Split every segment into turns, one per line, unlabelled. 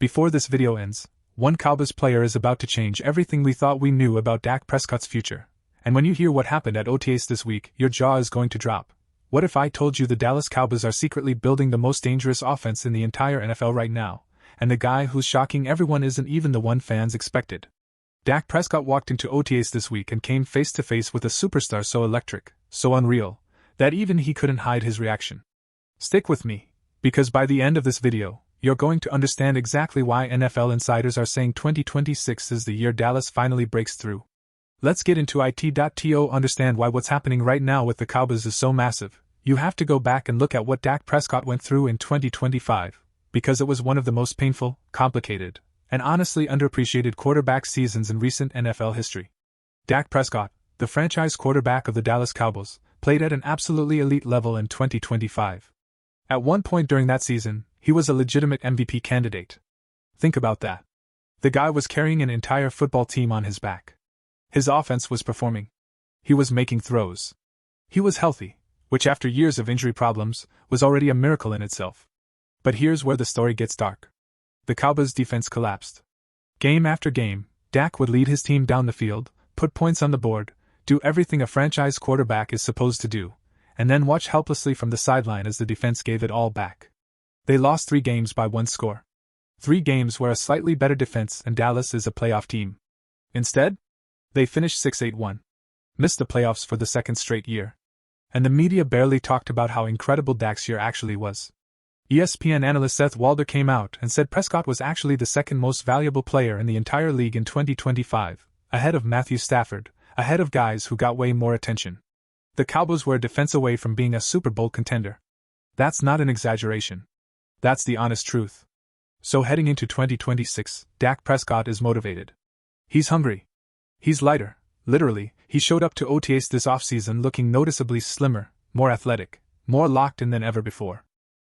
Before this video ends, one Cowboys player is about to change everything we thought we knew about Dak Prescott's future. And when you hear what happened at OTAs this week, your jaw is going to drop. What if I told you the Dallas Cowboys are secretly building the most dangerous offense in the entire NFL right now, and the guy who's shocking everyone isn't even the one fans expected? Dak Prescott walked into OTAs this week and came face to face with a superstar so electric, so unreal, that even he couldn't hide his reaction. Stick with me, because by the end of this video, you're going to understand exactly why NFL insiders are saying 2026 is the year Dallas finally breaks through. Let's get into it.to understand why what's happening right now with the Cowboys is so massive. You have to go back and look at what Dak Prescott went through in 2025, because it was one of the most painful, complicated, and honestly underappreciated quarterback seasons in recent NFL history. Dak Prescott, the franchise quarterback of the Dallas Cowboys, played at an absolutely elite level in 2025. At one point during that season, he was a legitimate MVP candidate. Think about that. The guy was carrying an entire football team on his back. His offense was performing. He was making throws. He was healthy, which after years of injury problems, was already a miracle in itself. But here's where the story gets dark. The Cowboys' defense collapsed. Game after game, Dak would lead his team down the field, put points on the board, do everything a franchise quarterback is supposed to do, and then watch helplessly from the sideline as the defense gave it all back. They lost 3 games by 1 score. 3 games were a slightly better defense and Dallas is a playoff team. Instead, they finished 6-8-1. Missed the playoffs for the 2nd straight year. And the media barely talked about how incredible Dak's year actually was. ESPN analyst Seth Walder came out and said Prescott was actually the 2nd most valuable player in the entire league in 2025, ahead of Matthew Stafford, ahead of guys who got way more attention. The Cowboys were a defense away from being a Super Bowl contender. That's not an exaggeration. That's the honest truth. So heading into 2026, Dak Prescott is motivated. He's hungry. He's lighter. Literally, he showed up to OTAs this offseason looking noticeably slimmer, more athletic, more locked in than ever before.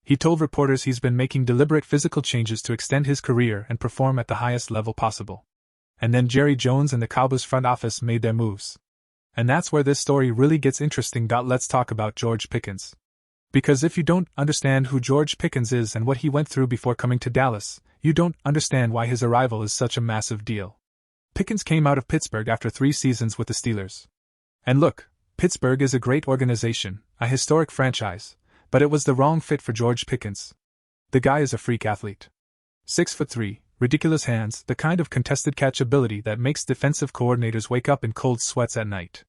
He told reporters he's been making deliberate physical changes to extend his career and perform at the highest level possible. And then Jerry Jones and the Cowboys front office made their moves. And that's where this story really gets interesting. Let's talk about George Pickens. Because if you don't understand who George Pickens is and what he went through before coming to Dallas, you don't understand why his arrival is such a massive deal. Pickens came out of Pittsburgh after 3 seasons with the Steelers. And look, Pittsburgh is a great organization, a historic franchise, but it was the wrong fit for George Pickens. The guy is a freak athlete. 6'3", ridiculous hands, the kind of contested catch ability that makes defensive coordinators wake up in cold sweats at night.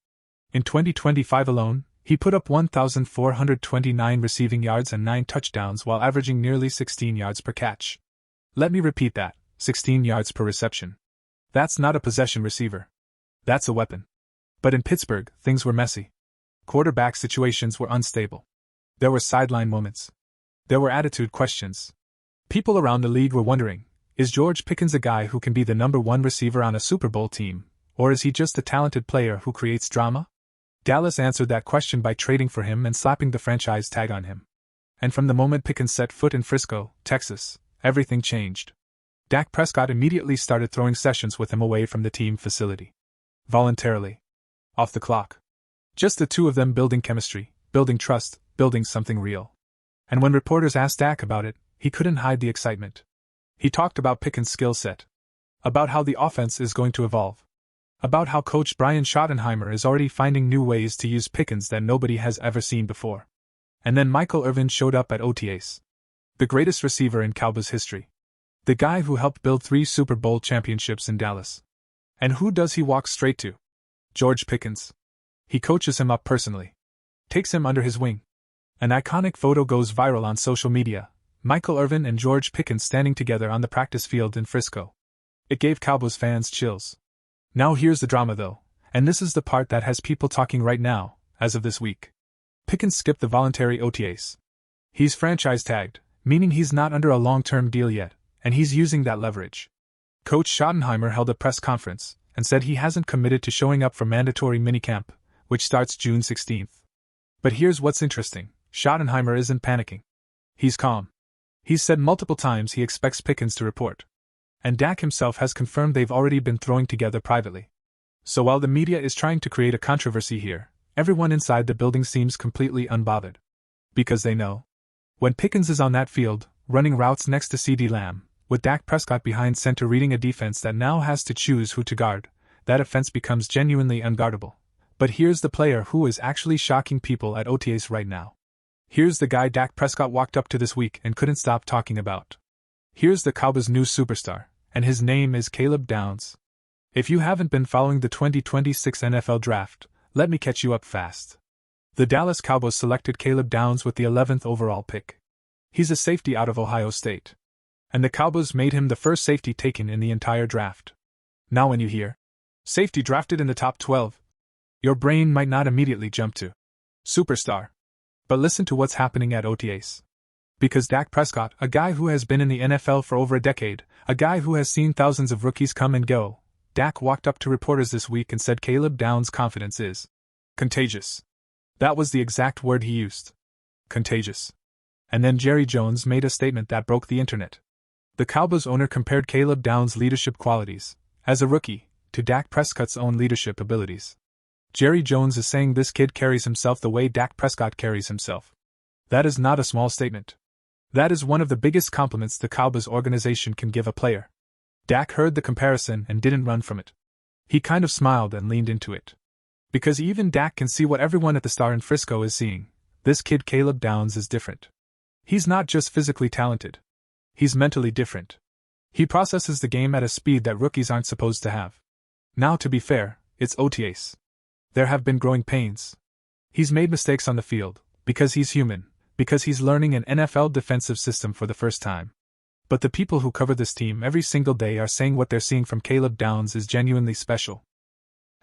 In 2025 alone, he put up 1,429 receiving yards and 9 touchdowns while averaging nearly 16 yards per catch. Let me repeat that, 16 yards per reception. That's not a possession receiver. That's a weapon. But in Pittsburgh, things were messy. Quarterback situations were unstable. There were sideline moments. There were attitude questions. People around the league were wondering, is George Pickens a guy who can be the number 1 receiver on a Super Bowl team, or is he just a talented player who creates drama? Dallas answered that question by trading for him and slapping the franchise tag on him. And from the moment Pickens set foot in Frisco, Texas, everything changed. Dak Prescott immediately started throwing sessions with him away from the team facility. Voluntarily. Off the clock. Just the 2 of them building chemistry, building trust, building something real. And when reporters asked Dak about it, he couldn't hide the excitement. He talked about Pickens' skill set. About how the offense is going to evolve. About how coach Brian Schottenheimer is already finding new ways to use Pickens that nobody has ever seen before. And then Michael Irvin showed up at OTAs. The greatest receiver in Cowboys history. The guy who helped build 3 Super Bowl championships in Dallas. And who does he walk straight to? George Pickens. He coaches him up personally. Takes him under his wing. An iconic photo goes viral on social media. Michael Irvin and George Pickens standing together on the practice field in Frisco. It gave Cowboys fans chills. Now here's the drama though, and this is the part that has people talking right now, as of this week. Pickens skipped the voluntary OTAs. He's franchise tagged, meaning he's not under a long-term deal yet, and he's using that leverage. Coach Schottenheimer held a press conference and said he hasn't committed to showing up for mandatory minicamp, which starts June 16th. But here's what's interesting, Schottenheimer isn't panicking. He's calm. He's said multiple times he expects Pickens to report. And Dak himself has confirmed they've already been throwing together privately. So while the media is trying to create a controversy here, everyone inside the building seems completely unbothered. Because they know. When Pickens is on that field, running routes next to CeeDee Lamb, With Dak Prescott behind center reading a defense that now has to choose who to guard, that offense becomes genuinely unguardable. But here's the player who is actually shocking people at OTAs right now. Here's the guy Dak Prescott walked up to this week and couldn't stop talking about. Here's the Cowboys' new superstar, and his name is Caleb Downs. If you haven't been following the 2026 NFL Draft, let me catch you up fast. The Dallas Cowboys selected Caleb Downs with the 11th overall pick. He's a safety out of Ohio State. And the Cowboys made him the first safety taken in the entire draft. Now when you hear safety drafted in the top 12, your brain might not immediately jump to superstar. But listen to what's happening at OTAs. Because Dak Prescott, a guy who has been in the NFL for over a decade, a guy who has seen thousands of rookies come and go, Dak walked up to reporters this week and said Caleb Downs' confidence is contagious. That was the exact word he used. Contagious. And then Jerry Jones made a statement that broke the internet. The Cowboys owner compared Caleb Downs' leadership qualities, as a rookie, to Dak Prescott's own leadership abilities. Jerry Jones is saying this kid carries himself the way Dak Prescott carries himself. That is not a small statement. That is one of the biggest compliments the Cowboys organization can give a player. Dak heard the comparison and didn't run from it. He kind of smiled and leaned into it. Because even Dak can see what everyone at the Star in Frisco is seeing. This kid Caleb Downs is different. He's not just physically talented. He's mentally different. He processes the game at a speed that rookies aren't supposed to have. Now to be fair, it's OTAs. There have been growing pains. He's made mistakes on the field, because he's human, because he's learning an NFL defensive system for the first time. But the people who cover this team every single day are saying what they're seeing from Caleb Downs is genuinely special.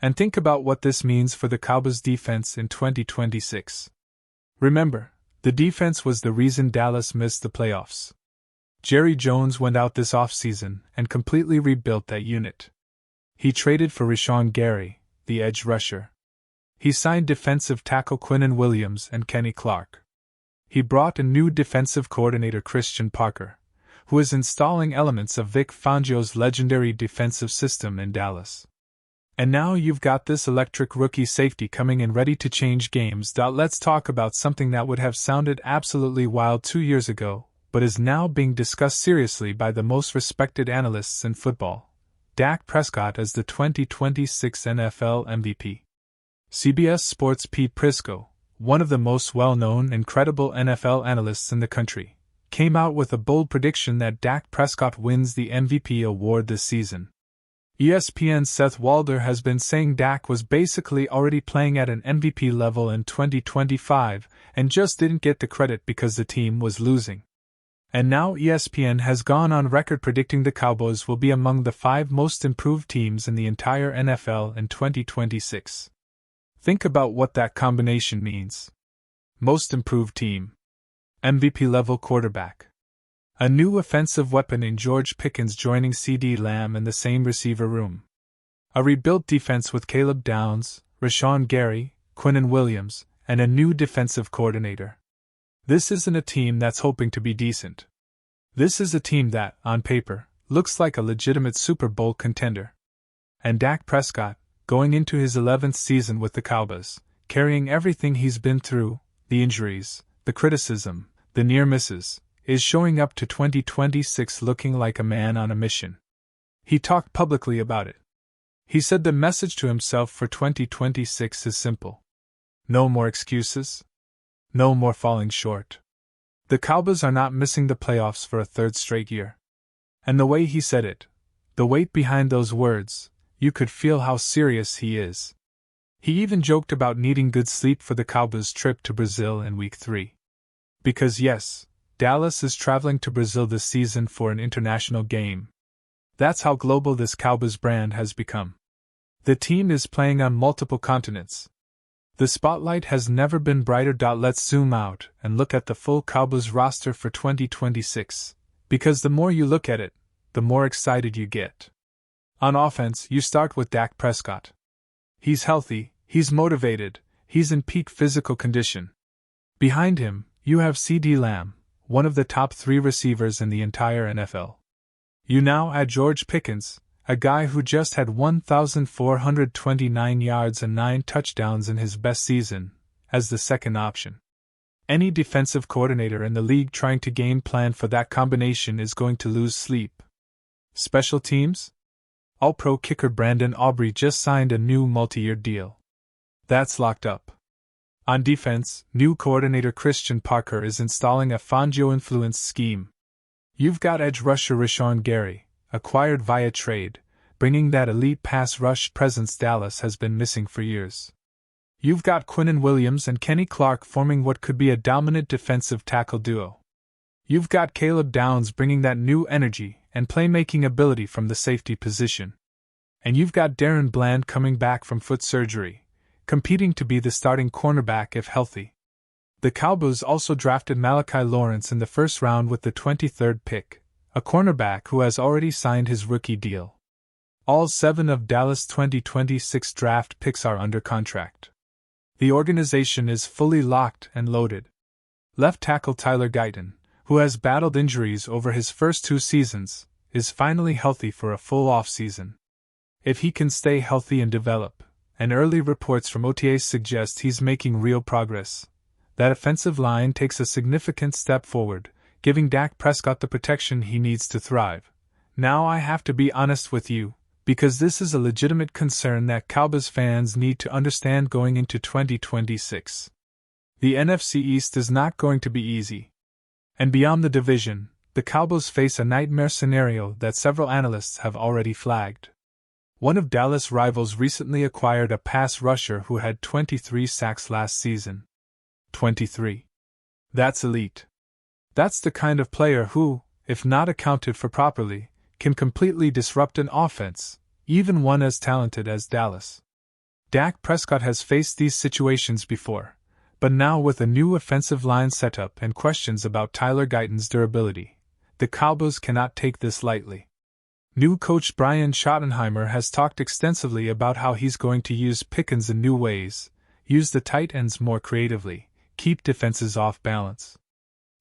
And think about what this means for the Cowboys defense in 2026. Remember, the defense was the reason Dallas missed the playoffs. Jerry Jones went out this offseason and completely rebuilt that unit. He traded for Rashawn Gary, the edge rusher. He signed defensive tackle Quinnen Williams and Kenny Clark. He brought a new defensive coordinator Christian Parker, who is installing elements of Vic Fangio's legendary defensive system in Dallas. And now you've got this electric rookie safety coming in ready to change games. Let's talk about something that would have sounded absolutely wild 2 years ago, but is now being discussed seriously by the most respected analysts in football. Dak Prescott as the 2026 NFL MVP. CBS Sports' Pete Prisco, one of the most well-known and credible NFL analysts in the country, came out with a bold prediction that Dak Prescott wins the MVP award this season. ESPN's Seth Walder has been saying Dak was basically already playing at an MVP level in 2025 and just didn't get the credit because the team was losing. And now ESPN has gone on record predicting the Cowboys will be among the 5 most improved teams in the entire NFL in 2026. Think about what that combination means. Most improved team. MVP-level quarterback. A new offensive weapon in George Pickens joining CeeDee Lamb in the same receiver room. A rebuilt defense with Caleb Downs, Rashawn Gary, Quinnen Williams, and a new defensive coordinator. This isn't a team that's hoping to be decent. This is a team that, on paper, looks like a legitimate Super Bowl contender. And Dak Prescott, going into his 11th season with the Cowboys, carrying everything he's been through, the injuries, the criticism, the near misses, is showing up to 2026 looking like a man on a mission. He talked publicly about it. He said the message to himself for 2026 is simple. No more excuses. No more falling short. The Cowboys are not missing the playoffs for a 3rd straight year. And the way he said it, the weight behind those words, you could feel how serious he is. He even joked about needing good sleep for the Cowboys' trip to Brazil in Week 3. Because yes, Dallas is traveling to Brazil this season for an international game. That's how global this Cowboys brand has become. The team is playing on multiple continents. The spotlight has never been brighter. Let's zoom out and look at the full Cowboys roster for 2026, because the more you look at it, the more excited you get. On offense, you start with Dak Prescott. He's healthy, he's motivated, he's in peak physical condition. Behind him, you have CeeDee Lamb, one of the top 3 receivers in the entire NFL. You now add George Pickens, a guy who just had 1,429 yards and 9 touchdowns in his best season, as the second option. Any defensive coordinator in the league trying to game plan for that combination is going to lose sleep. Special teams? All-Pro kicker Brandon Aubrey just signed a new multi-year deal. That's locked up. On defense, new coordinator Christian Parker is installing a Fangio-influenced scheme. You've got edge rusher Rashawn Gary, acquired via trade, bringing that elite pass rush presence Dallas has been missing for years. You've got Quinnen Williams and Kenny Clark forming what could be a dominant defensive tackle duo. You've got Caleb Downs bringing that new energy and playmaking ability from the safety position. And you've got Darren Bland coming back from foot surgery, competing to be the starting cornerback if healthy. The Cowboys also drafted Malachi Lawrence in the first round with the 23rd pick, a cornerback who has already signed his rookie deal. All 7 of Dallas' 2026 draft picks are under contract. The organization is fully locked and loaded. Left tackle Tyler Guyton, who has battled injuries over his first 2 seasons, is finally healthy for a full offseason. If he can stay healthy and develop, and early reports from OTAs suggest he's making real progress, that offensive line takes a significant step forward, giving Dak Prescott the protection he needs to thrive. Now I have to be honest with you, because this is a legitimate concern that Cowboys fans need to understand going into 2026. The NFC East is not going to be easy. And beyond the division, the Cowboys face a nightmare scenario that several analysts have already flagged. One of Dallas' rivals recently acquired a pass rusher who had 23 sacks last season. 23. That's elite. That's the kind of player who, if not accounted for properly, can completely disrupt an offense, even one as talented as Dallas. Dak Prescott has faced these situations before, but now with a new offensive line setup and questions about Tyler Guyton's durability, the Cowboys cannot take this lightly. New coach Brian Schottenheimer has talked extensively about how he's going to use Pickens in new ways, use the tight ends more creatively, keep defenses off balance.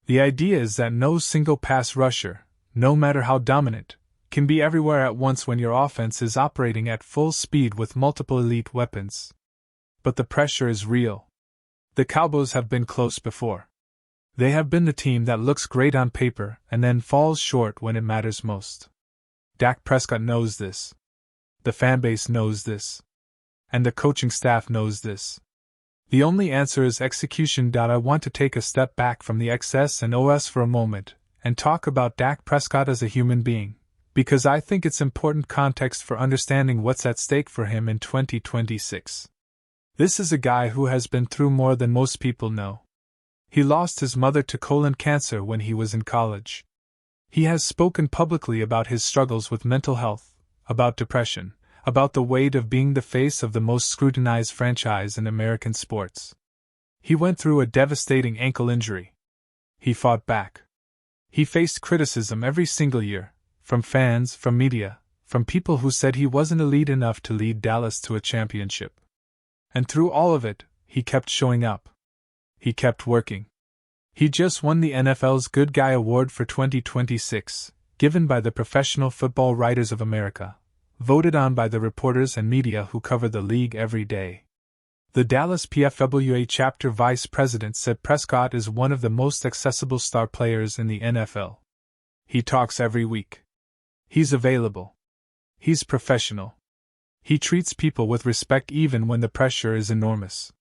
The idea is that no single pass rusher, no matter how dominant, can be everywhere at once when your offense is operating at full speed with multiple elite weapons. But the pressure is real. The Cowboys have been close before. They have been the team that looks great on paper and then falls short when it matters most. Dak Prescott knows this. The fanbase knows this. And the coaching staff knows this. The only answer is execution. I want to take a step back from the XS and OS for a moment and talk about Dak Prescott as a human being, because I think it's important context for understanding what's at stake for him in 2026. This is a guy who has been through more than most people know. He lost his mother to colon cancer when he was in college. He has spoken publicly about his struggles with mental health, about depression, about the weight of being the face of the most scrutinized franchise in American sports. He went through a devastating ankle injury. He fought back. He faced criticism every single year, from fans, from media, from people who said he wasn't elite enough to lead Dallas to a championship. And through all of it, he kept showing up. He kept working. He just won the NFL's Good Guy Award for 2026, given by the Professional Football Writers of America, voted on by the reporters and media who cover the league every day. The Dallas PFWA chapter vice president said Prescott is one of the most accessible star players in the NFL. He talks every week. He's available. He's professional. He treats people with respect even when the pressure is enormous.